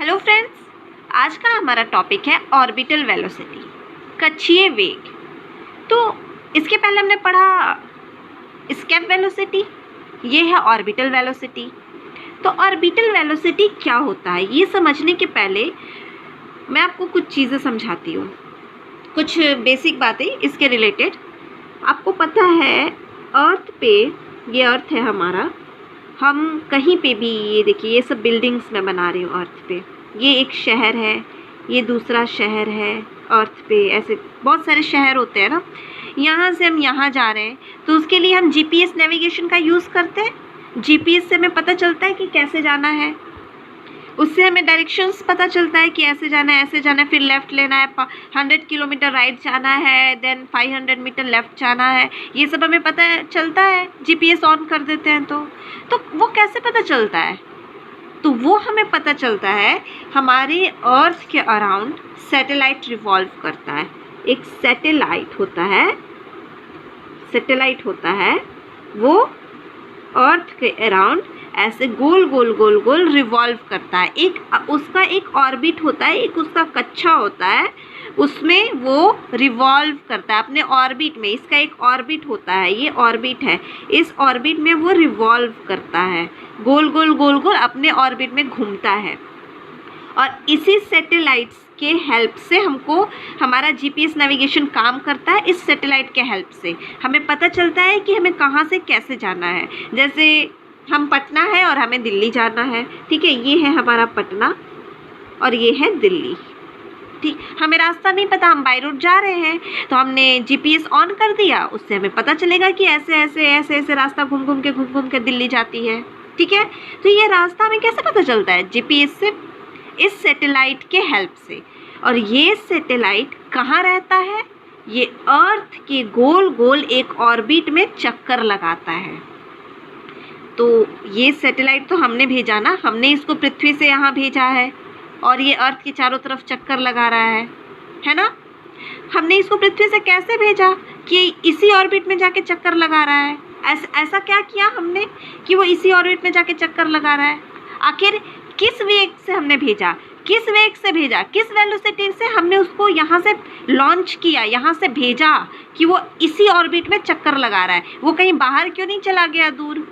Hello friends, आज का हमारा टॉपिक है ऑर्बिटल वेलोसिटी, कक्षीय वेग। तो इसके पहले हमने पढ़ा एस्केप वेलोसिटी, ये है ऑर्बिटल वेलोसिटी। तो ऑर्बिटल वेलोसिटी क्या होता है ये समझने के पहले मैं आपको कुछ चीज़ें समझाती हूँ, कुछ बेसिक बातें इसके रिलेटेड। आपको पता है अर्थ पे, ये अर्थ है हमारा, हम कहीं पे भी, ये देखिए ये सब बिल्डिंग्स मैं बना रही हूँ अर्थ पे। ये एक शहर है, ये दूसरा शहर है अर्थ पे, ऐसे बहुत सारे शहर होते हैं ना। यहाँ से हम यहाँ जा रहे हैं तो उसके लिए हम जीपीएस नेविगेशन का यूज़ करते हैं। जीपीएस से हमें पता चलता है कि कैसे जाना है, उससे हमें डायरेक्शंस पता चलता है कि ऐसे जाना है, ऐसे जाना है, फिर लेफ़्ट लेना है, 100 किलोमीटर राइट जाना है, देन 500 मीटर लेफ़्ट जाना है। ये सब हमें पता चलता है, जीपीएस ऑन कर देते हैं तो वो कैसे पता चलता है? तो वो हमें पता चलता है हमारे अर्थ के अराउंड सैटेलाइट रिवॉल्व करता है। एक सैटेलाइट होता है, वो अर्थ के अराउंड ऐसे गोल गोल गोल गोल रिवॉल्व करता है। एक उसका एक ऑर्बिट होता है, एक उसका कक्षा होता है, उसमें वो रिवॉल्व करता है अपने ऑर्बिट में। इसका एक ऑर्बिट होता है, ये ऑर्बिट है, इस ऑर्बिट में वो रिवॉल्व करता है, गोल गोल गोल गोल अपने ऑर्बिट में घूमता है। और इसी सैटेलाइट्स के हेल्प से हमको हमारा जीपीएस नेविगेशन काम करता है। इस सैटेलाइट के हेल्प से हमें पता चलता है कि हमें कहाँ से कैसे जाना है। जैसे हम पटना है और हमें दिल्ली जाना है, ठीक है, ये है हमारा पटना और ये है दिल्ली। ठीक, हमें रास्ता नहीं पता, हम बाई रोड जा रहे हैं तो हमने जीपीएस ऑन कर दिया, उससे हमें पता चलेगा कि ऐसे ऐसे ऐसे ऐसे रास्ता घूम घूम के दिल्ली जाती है। ठीक है, तो ये रास्ता हमें कैसे पता चलता है? जीपीएस से, इस सैटेलाइट के हेल्प से। और ये सैटेलाइट कहाँ रहता है? ये अर्थ के गोल गोल एक ऑर्बिट में चक्कर लगाता है। तो ये सैटेलाइट तो हमने भेजा ना, हमने इसको पृथ्वी से यहाँ भेजा है और ये अर्थ के चारों तरफ चक्कर लगा रहा है ना। हमने इसको पृथ्वी से कैसे भेजा कि इसी ऑर्बिट में जाके चक्कर लगा रहा है? ऐसा क्या किया हमने कि वो इसी ऑर्बिट में जाके चक्कर लगा रहा है? आखिर किस वेग से हमने भेजा, किस वेग से भेजा, किस वेलोसिटी से हमने उसको यहाँ से लॉन्च किया, यहाँ से भेजा कि वो इसी ऑर्बिट में चक्कर लगा रहा है? वो कहीं बाहर क्यों नहीं चला गया दूर?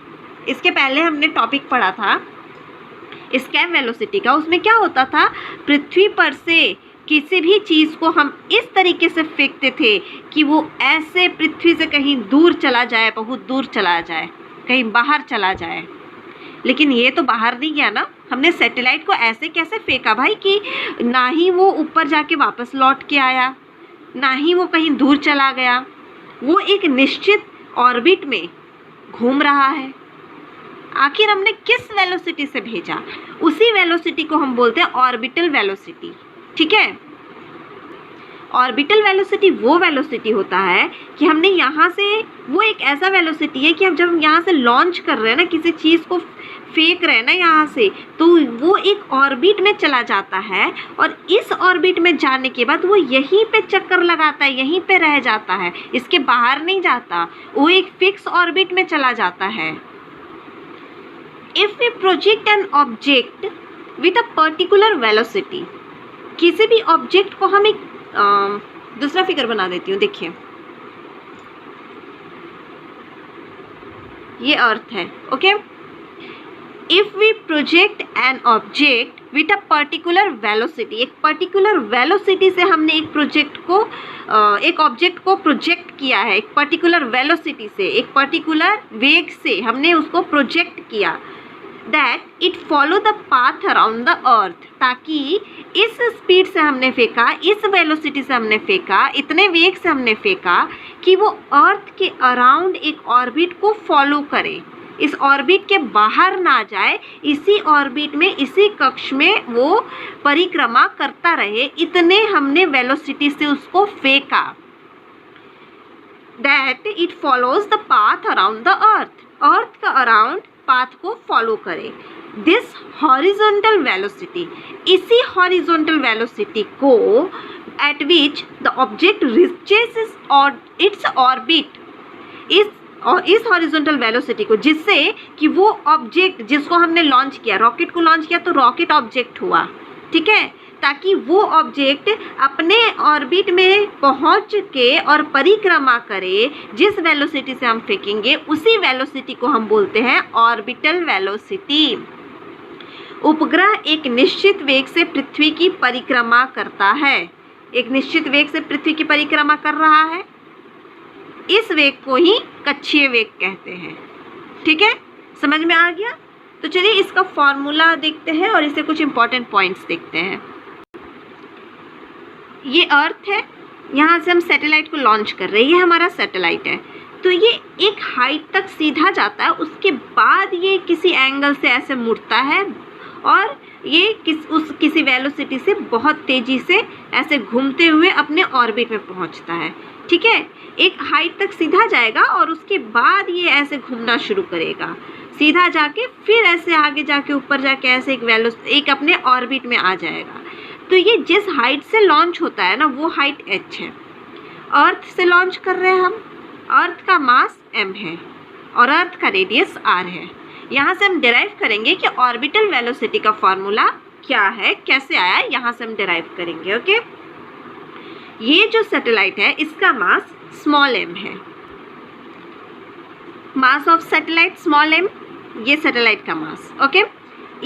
इसके पहले हमने टॉपिक पढ़ा था एस्केप वेलोसिटी का। उसमें क्या होता था, पृथ्वी पर से किसी भी चीज़ को हम इस तरीके से फेंकते थे कि वो ऐसे पृथ्वी से कहीं दूर चला जाए, बहुत दूर चला जाए, कहीं बाहर चला जाए। लेकिन ये तो बाहर नहीं गया ना, हमने सैटेलाइट को ऐसे कैसे फेंका भाई कि ना ही वो ऊपर जाके वापस लौट के आया, ना ही वो कहीं दूर चला गया, वो एक निश्चित ऑर्बिट में घूम रहा है। आखिर हमने किस वेलोसिटी से भेजा? उसी वेलोसिटी को हम बोलते हैं ऑर्बिटल वेलोसिटी। ठीक है, ऑर्बिटल वेलोसिटी वो वेलोसिटी होता है कि हमने यहाँ से, वो एक ऐसा वेलोसिटी है कि हम जब हम यहाँ से लॉन्च कर रहे हैं ना, किसी चीज़ को फेंक रहे हैं ना यहाँ से, तो वो एक ऑर्बिट में चला जाता है और इस ऑर्बिट में जाने के बाद वो यहीं पे चक्कर लगाता है, यहीं पे रह जाता है, इसके बाहर नहीं जाता, वो एक फिक्स ऑर्बिट में चला जाता है। If we project an object with a particular velocity, किसी भी ऑब्जेक्ट को हम एक दूसरा फिगर बना देती हूँ, देखिए ये अर्थ है, okay. If we project an object with a particular velocity, एक पर्टिकुलर वेलोसिटी से हमने एक ऑब्जेक्ट को प्रोजेक्ट किया है, एक पर्टिकुलर वेलोसिटी से, एक पर्टिकुलर वेग से हमने उसको प्रोजेक्ट किया, that it follow the path around the earth, ताकि इस स्पीड से हमने फेंका, इस वेलोसिटी से हमने फेंका, इतने वेग से हमने फेंका कि वो अर्थ के अराउंड एक ऑर्बिट को फॉलो करे, इस ऑर्बिट के बाहर ना जाए, इसी ऑर्बिट में, इसी कक्ष में वो परिक्रमा करता रहे, इतने हमने वेलोसिटी से उसको फेंका। that it follows the path around the earth, अर्थ का अराउंड पाथ को फॉलो करे। दिस हॉरिजॉन्टल वेलोसिटी, इसी हॉरिजॉन्टल वेलोसिटी को eight which the object reaches its orbit, इस हॉरिजॉन्टल वेलोसिटी को, जिससे कि वो ऑब्जेक्ट जिसको हमने लॉन्च किया, रॉकेट को लॉन्च किया तो रॉकेट ऑब्जेक्ट हुआ, ठीक है, ताकि वो ऑब्जेक्ट अपने ऑर्बिट में पहुंच के और परिक्रमा करे। जिस वेलोसिटी से हम फेंकेंगे उसी वेलोसिटी को हम बोलते हैं ऑर्बिटल वेलोसिटी। उपग्रह एक निश्चित वेग से पृथ्वी की परिक्रमा करता है। एक निश्चित वेग से पृथ्वी की परिक्रमा कर रहा है, इस वेग को ही कक्षीय वेग कहते हैं। ठीक है, समझ में आ गया? तो चलिए इसका फॉर्मूला देखते हैं और इससे कुछ इंपॉर्टेंट पॉइंट्स देखते हैं। ये अर्थ है, यहाँ से हम सैटेलाइट को लॉन्च कर रहे हैं, ये हमारा सैटेलाइट है। तो ये एक हाइट तक सीधा जाता है, उसके बाद ये किसी एंगल से ऐसे मुड़ता है और ये किसी वेलोसिटी से बहुत तेज़ी से ऐसे घूमते हुए अपने ऑर्बिट में पहुंचता है। ठीक है, एक हाइट तक सीधा जाएगा और उसके बाद ये ऐसे घूमना शुरू करेगा, सीधा जाके फिर ऐसे आगे जाके ऊपर जाके ऐसे एक अपने ऑर्बिट में आ जाएगा। तो ये जिस हाइट से लॉन्च होता है ना, वो हाइट h है। अर्थ से लॉन्च कर रहे हैं हम, अर्थ का मास m है और अर्थ का रेडियस r है। यहाँ से हम डिराइव करेंगे कि ऑर्बिटल वेलोसिटी का फॉर्मूला क्या है, कैसे आया, यहाँ से हम डिराइव करेंगे। ओके, ये जो सैटेलाइट है इसका मास स्मॉल m है। Mass of satellite small m, ये सैटेलाइट का मास। ओके,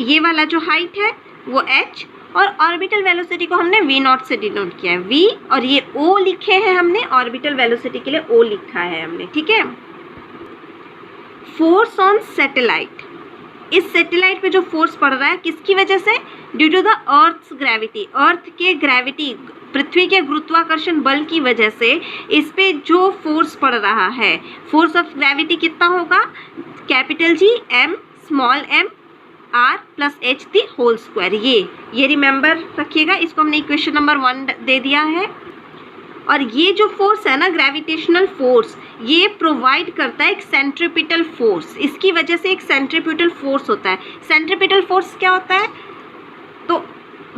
ये वाला जो हाइट है वो h और ऑर्बिटल वेलोसिटी को हमने v0 से डिनोट किया है, v, और ये o लिखे हैं हमने, ऑर्बिटल वेलोसिटी के लिए o लिखा है हमने। ठीक है, फोर्स ऑन सैटेलाइट, इस सैटेलाइट पे जो फोर्स पड़ रहा है किसकी वजह से? Due to the earth's gravity, earth के ग्रेविटी, पृथ्वी के गुरुत्वाकर्षण बल की वजह से इस पे जो फोर्स पड़ रहा है, फोर्स ऑफ ग्रेविटी कितना होगा? Capital G m small m r plus h the whole square. ये रिमेंबर रखिएगा, इसको हमने इक्वेशन नंबर 1 दे दिया है। और ये जो फोर्स है ना, ग्रेविटेशनल फोर्स, ये प्रोवाइड करता है एक सेंट्रीपिटल फोर्स। इसकी वजह से एक सेंट्रीपिटल फोर्स होता है। सेंट्रीपिटल फोर्स क्या होता है? तो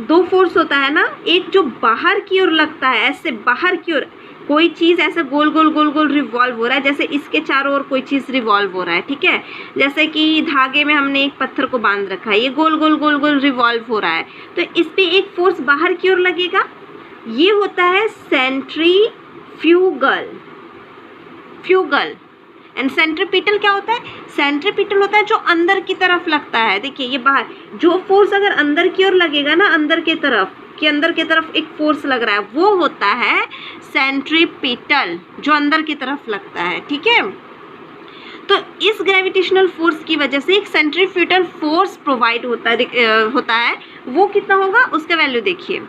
दो फोर्स होता है ना, एक जो बाहर की ओर लगता है, ऐसे बाहर की ओर कोई चीज़ ऐसे गोल गोल गोल गोल रिवॉल्व हो रहा है, जैसे इसके चारों ओर कोई चीज़ रिवॉल्व हो रहा है। ठीक है, जैसे कि धागे में हमने एक पत्थर को बांध रखा है, ये गोल गोल गोल गोल रिवॉल्व हो रहा है, तो इस पे एक फोर्स बाहर की ओर लगेगा, ये होता है सेंट्रीफ्यूगल। एंड सेंट्रीपिटल क्या होता है? सेंट्रीपिटल होता है जो अंदर की तरफ लगता है। देखिए ये बाहर, जो फोर्स अगर अंदर की ओर लगेगा ना, अंदर की तरफ एक फोर्स लग रहा है, वो होता है सेंट्रीपिटल, जो अंदर की तरफ लगता है। ठीक है, तो इस ग्रेविटेशनल फोर्स की वजह से एक सेंट्रीफ्यूगल फोर्स प्रोवाइड होता है। वो कितना होगा उसका वैल्यू देखिए।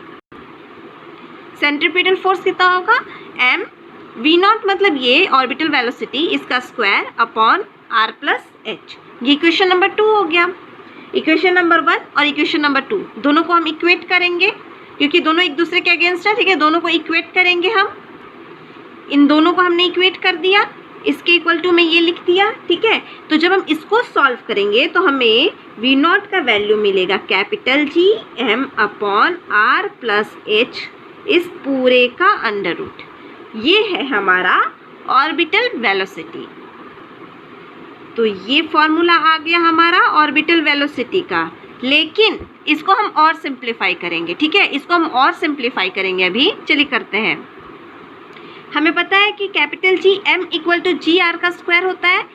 सेंट्रीपिटल फोर्स कितना होगा? m v0 मतलब ये ऑर्बिटल वेलोसिटी, इसका square upon r plus h। ये इक्वेशन नंबर 2 हो गया। इक्वेशन नंबर 1 और इक्वेशन नंबर 2 दोनों को हम इक्वेट करेंगे, क्योंकि दोनों एक दूसरे के अगेंस्ट है। ठीक है, दोनों को इक्वेट करेंगे हम। इन दोनों को हमने इक्वेट कर दिया, इसके इक्वल टू में ये लिख दिया। ठीक है, तो जब हम इसको सॉल्व करेंगे तो हमें v0 का वैल्यू मिलेगा capital G m upon r plus h, इस पूरे का अंडर रूट। ये है हमारा ऑर्बिटल वेलोसिटी। तो ये फॉर्मूला आ गया हमारा ऑर्बिटल वेलोसिटी का, लेकिन इसको हम और सिंप्लीफाई करेंगे। ठीक है, इसको हम और सिंप्लीफाई करेंगे अभी। चलिए करते हैं। हमें पता है कि capital G m equal to g R का स्क्वायर होता है,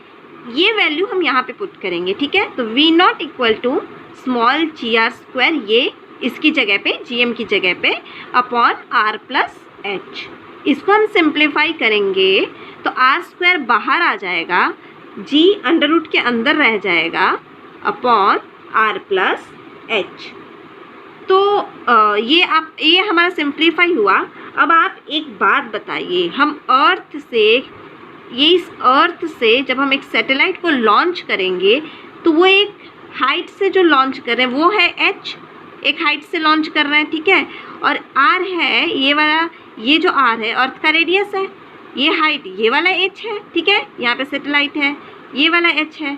ये वैल्यू हम यहाँ पे पुट करेंगे। ठीक है, तो v0 equal to small g R square, ये इसकी जगह पे, gm की जगह पे, अपॉन r प्लस h। इसको हम सिंप्लीफाई करेंगे तो r स्क्वायर बाहर आ जाएगा, g अंडर रूट के अंदर रह जाएगा, अपॉन r प्लस h। तो ये हमारा सिंप्लीफाई हुआ। अब आप एक बात बताइए, हम इस अर्थ से जब हम एक सैटेलाइट को लॉन्च करेंगे तो वो एक हाइट से जो लॉन्च कर रहे हैं वो है h, एक हाइट से लॉन्च कर रहे हैं। ठीक है, और r है ये वाला, ये जो r है अर्थ का रेडियस है, ये हाइट ये वाला h है। ठीक है, यहाँ पे सैटेलाइट है, ये वाला h है,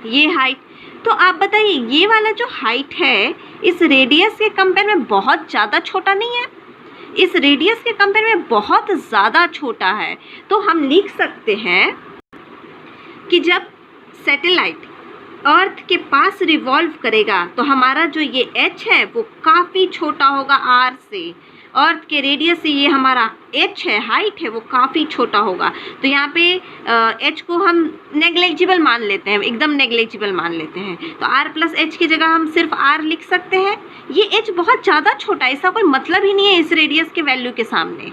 ये हाइट। तो आप बताइए ये वाला जो हाइट है इस रेडियस के कंपेयर में बहुत ज़्यादा छोटा नहीं है? इस रेडियस के कंपेयर में बहुत ज़्यादा छोटा है। तो हम लिख सकते हैं कि जब सैटेलाइट अर्थ के पास रिवॉल्व करेगा तो हमारा जो ये h है वो काफ़ी छोटा होगा r से। अर्थ के रेडियस से ये हमारा h है, हाइट है, वो काफ़ी छोटा होगा। तो यहाँ पे h को हम नेग्लेजिबल मान लेते हैं, एकदम नेग्लेजिबल मान लेते हैं। तो r प्लस h की जगह हम सिर्फ r लिख सकते हैं। ये h बहुत ज़्यादा छोटा है, इसका कोई मतलब ही नहीं है इस रेडियस के वैल्यू के सामने।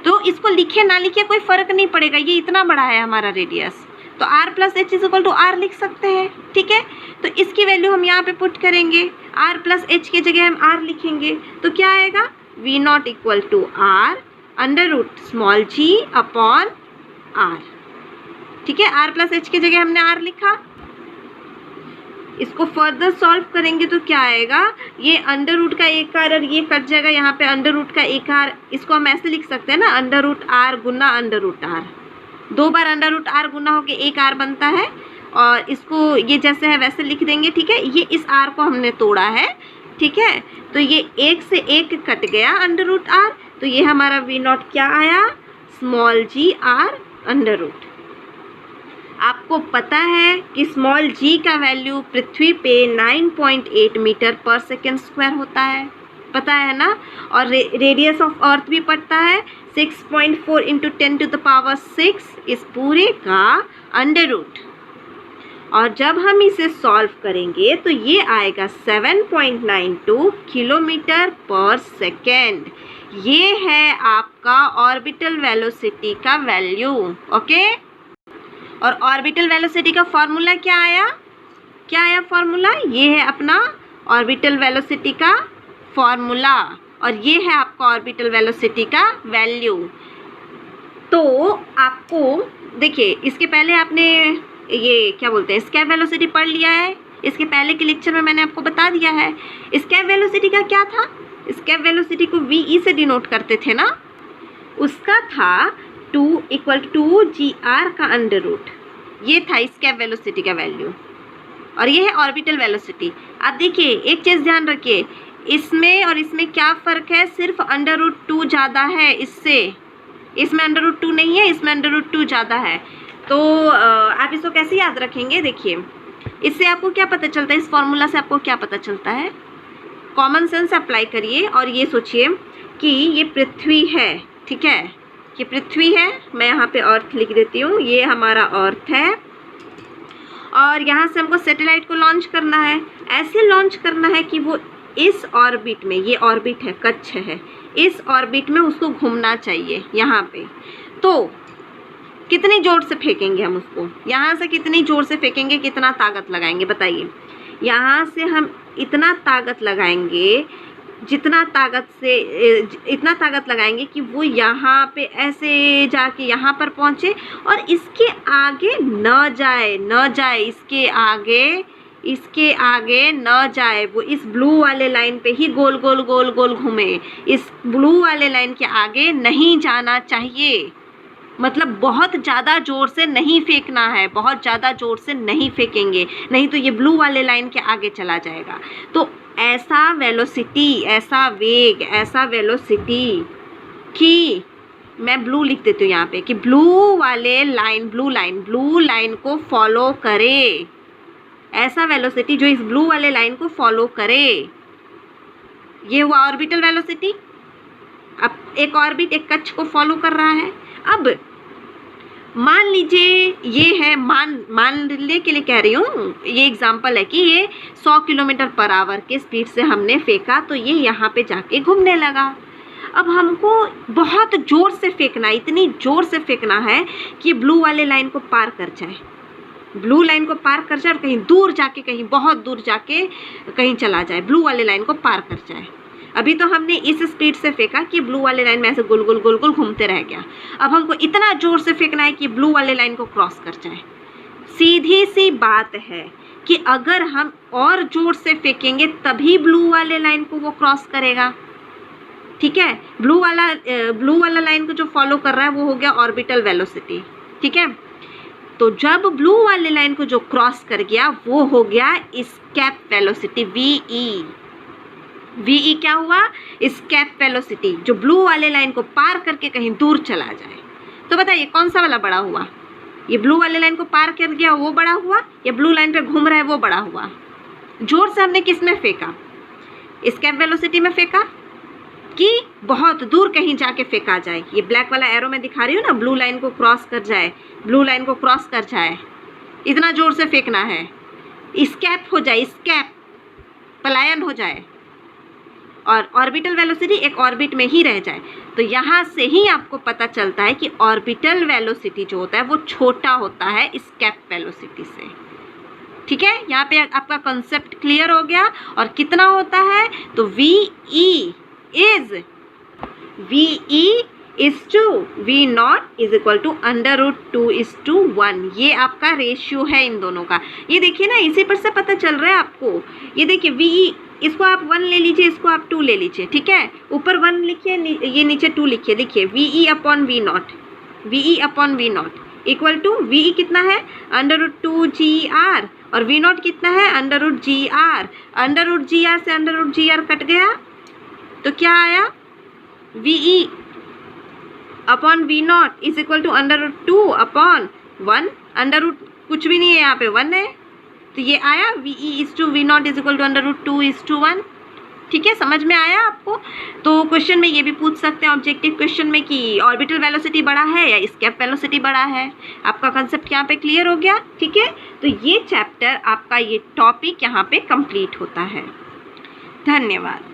तो इसको लिखे ना लिखे कोई फ़र्क नहीं पड़ेगा, ये इतना बड़ा है हमारा रेडियस। तो r plus h is equal to R लिख सकते हैं, ठीक है। तो इसकी वैल्यू हम यहाँ पे पुट करेंगे, r प्लस एच की जगह हम r लिखेंगे तो क्या आएगा, V naught equal to R under root small g upon r, ठीक है। r प्लस एच की जगह हमने r लिखा। इसको फर्दर सॉल्व करेंगे तो क्या आएगा, ये अंडर रूट का एक आर और ये कट जाएगा, यहाँ पे अंडर रूट का एक आर, इसको हम ऐसे लिख सकते हैं ना, अंडर रूट आर गुना अंडर रूट आर। 2 बार अंडर रूट आर गुना होके एक आर बनता है, और इसको ये जैसे है वैसे लिख देंगे, ठीक है। ये इस आर को हमने तोड़ा है, ठीक है। तो ये एक से एक कट गया अंडर रूट आर, तो ये हमारा वी नॉट क्या आया, small g R under root. आपको पता है कि स्मॉल जी का वैल्यू पृथ्वी पे 9.8 मीटर पर सेकेंड स्क्वायर होता है, पता है ना। और रेडियस ऑफ अर्थ भी पड़ता है 6.4 इंटू 10 टू द पावर 6, इस पूरे का अंडर रूट। और जब हम इसे सॉल्व करेंगे तो ये आएगा 7.92 किलोमीटर पर सेकेंड। ये है आपका ऑर्बिटल वेलोसिटी का वैल्यू, ओके। और ऑर्बिटल वेलोसिटी का फॉर्मूला क्या आया फॉर्मूला, ये है अपना ऑर्बिटल वेलोसिटी का फॉर्मूला, और ये है आपका ऑर्बिटल वेलोसिटी का वैल्यू। तो आपको देखिए, इसके पहले आपने ये क्या बोलते हैं स्केप वेलोसिटी पढ़ लिया है, इसके पहले के लेक्चर में मैंने आपको बता दिया है। स्केप वेलोसिटी का क्या था, स्केप वेलोसिटी को वी से डिनोट करते थे ना, उसका था 2 इक्वल टू जी आर का अंडर रूट, ये था स्केप वेलोसिटी का वैल्यू। और ये है ऑर्बिटल वेलोसिटी। आप देखिए एक चीज़ ध्यान रखिए, इसमें और इसमें क्या फ़र्क है, सिर्फ अंडर रूट 2 ज़्यादा है इससे, इसमें अंडर रूट 2 नहीं है, इसमें अंडर रूट 2 ज़्यादा है। तो आप इसको कैसे याद रखेंगे, देखिए इससे आपको क्या पता चलता है, इस फॉर्मूला से आपको क्या पता चलता है, कॉमन सेंस अप्लाई करिए और ये सोचिए कि ये पृथ्वी है, ठीक है, ये पृथ्वी है, मैं यहाँ पे अर्थ लिख देती हूँ, ये हमारा अर्थ है, और यहाँ से हमको सैटेलाइट को लॉन्च करना है। ऐसे लॉन्च करना है कि वो इस ऑर्बिट में, ये ऑर्बिट है, कक्ष है, इस ऑर्बिट में उसको घूमना चाहिए यहाँ पे। तो कितनी जोर से फेंकेंगे हम उसको, यहाँ से कितनी जोर से फेंकेंगे, कितना ताकत लगाएंगे बताइए। यहाँ से हम इतना ताकत लगाएंगे, जितना ताकत से इतना ताकत लगाएंगे कि वो यहाँ पे ऐसे जाके यहाँ पर पहुँचे और इसके आगे न जाए, इसके आगे न जाए, वो इस ब्लू वाले लाइन पे ही गोल गोल घूमे, इस ब्लू वाले लाइन के आगे नहीं जाना चाहिए। मतलब बहुत ज़्यादा ज़ोर से नहीं फेंकना है, बहुत ज़्यादा ज़ोर से नहीं फेंकेंगे, नहीं तो ये ब्लू वाले लाइन के आगे चला जाएगा। तो ऐसा वेलोसिटी, ऐसा वेग, ऐसा वेलोसिटी कि मैं ब्लू लिख देती हूँ यहाँ पे, कि ब्लू लाइन को फॉलो करे, ऐसा वेलोसिटी जो इस ब्लू वाले लाइन को फॉलो करे, ये हुआ ऑर्बिटल वेलोसिटी। अब एक ऑर्बिट एक कक्ष को फॉलो कर रहा है। अब मान लीजिए ये है, मानने के लिए कह रही हूँ, ये एग्जांपल है कि ये 100 किलोमीटर पर आवर के स्पीड से हमने फेंका, तो ये यहाँ पे जाके घूमने लगा। अब हमको बहुत ज़ोर से फेंकना है, इतनी ज़ोर से फेंकना है कि ब्लू वाले लाइन को पार कर जाए, ब्लू लाइन को पार कर जाए और कहीं दूर जाके, कहीं बहुत दूर जाके कहीं चला जाए, ब्लू वाले लाइन को पार कर जाए। अभी तो हमने इस स्पीड से फेंका कि ब्लू वाले लाइन में ऐसे गोल गोल घूमते रह गया। अब हमको इतना ज़ोर से फेंकना है कि ब्लू वाले लाइन को क्रॉस कर जाए। सीधी सी बात है कि अगर हम और ज़ोर से फेंकेंगे तभी ब्लू वाले लाइन को वो क्रॉस करेगा, ठीक है। ब्लू वाला लाइन को जो फॉलो कर रहा है वो हो गया ऑर्बिटल वेलोसिटी, ठीक है। तो जब ब्लू वाले लाइन को जो क्रॉस कर गया वो हो गया स्केप वेलोसिटी, वीई क्या हुआ, स्केप वेलोसिटी, जो ब्लू वाले लाइन को पार करके कहीं दूर चला जाए। तो बताइए कौन सा वाला बड़ा हुआ, ये ब्लू वाले लाइन को पार कर गया वो बड़ा हुआ, या ब्लू लाइन पे घूम रहा है वो बड़ा हुआ। जोर से हमने किस में फेंका? एस्केप वेलोसिटी में फेंका कि बहुत दूर कहीं जाके फेंका जाए। ये ब्लैक वाला एरो में दिखा रही हूँ ना, ब्लू लाइन को क्रॉस कर जाए, ब्लू लाइन को क्रॉस कर जाए, इतना जोर से फेंकना है, एस्केप हो जाए, एस्केप पलायन हो जाए, और ऑर्बिटल वेलोसिटी एक ऑर्बिट में ही रह जाए। तो यहाँ से ही आपको पता चलता है कि ऑर्बिटल वेलोसिटी जो होता है वो छोटा होता है एस्केप वेलोसिटी से। ठीक है, यहाँ पे आपका कॉन्सेप्ट क्लियर हो गया। और कितना होता है? तो VE is to V0 is equal to √2:1। ये आपका रेशियो है इन दोनों का। ये देखिए ना, इसी पर से पता चल रहा है आपको। ये देखिए VE, इसको आप 1 ले लीजिए, इसको आप 2 ले लीजिए। ठीक है, ऊपर 1 लिखिए, ये नीचे 2 लिखिए। देखिए VE/V0 इक्वल टू VE कितना है? √2GR, और V0 कितना है? √GR। √GR से √GR कट गया तो क्या आया? VE/V0 is equal to √2/1। Under कुछ भी नहीं है, यहाँ पे 1 है, तो ये आया VE/V0 इज इक्वल टू √2:1। ठीक है, समझ में आया आपको? तो क्वेश्चन में ये भी पूछ सकते हैं ऑब्जेक्टिव क्वेश्चन में कि ऑर्बिटल वेलोसिटी बड़ा है या एस्केप वेलोसिटी बड़ा है। आपका कंसेप्ट यहाँ पे क्लियर हो गया। ठीक है, तो ये चैप्टर आपका, ये टॉपिक यहाँ पे कंप्लीट होता है। धन्यवाद।